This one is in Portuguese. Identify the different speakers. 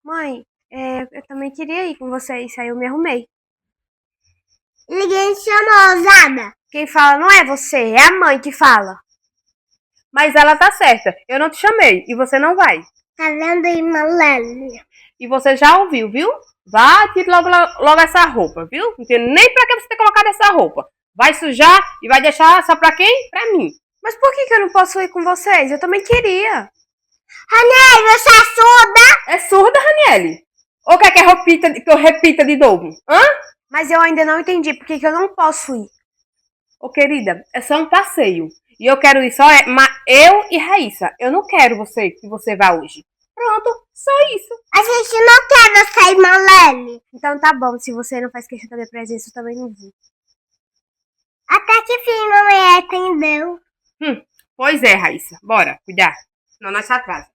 Speaker 1: Mãe, eu também queria ir com vocês, aí eu me arrumei.
Speaker 2: Ninguém te chamou, ousada.
Speaker 1: Quem fala não é você, é a mãe que fala.
Speaker 3: Mas ela tá certa. Eu não te chamei e você não vai.
Speaker 2: Tá vendo aí, Malene?
Speaker 3: E você já ouviu, viu? Vá, tire logo essa roupa, viu? Não tem nem pra que você ter colocado essa roupa. Vai sujar e vai deixar só pra quem? Pra mim.
Speaker 1: Mas por que eu não posso ir com vocês? Eu também queria.
Speaker 2: Raniel, você é surda?
Speaker 3: É surda, Raniele? Ou quer que eu repita de novo? Hã?
Speaker 1: Mas eu ainda não entendi por que eu não posso ir.
Speaker 3: Ô, querida, é só um passeio. E eu quero ir só eu e Raíssa. Eu não quero que você vá hoje. Pronto, só isso.
Speaker 2: A gente não quer você, Malene.
Speaker 1: Então tá bom, se você não faz questão da minha presença, eu também não vou.
Speaker 2: Até que fim, mamãe entendeu.
Speaker 3: Pois é, Raíssa. Bora, cuidar. Senão nós se atrasa.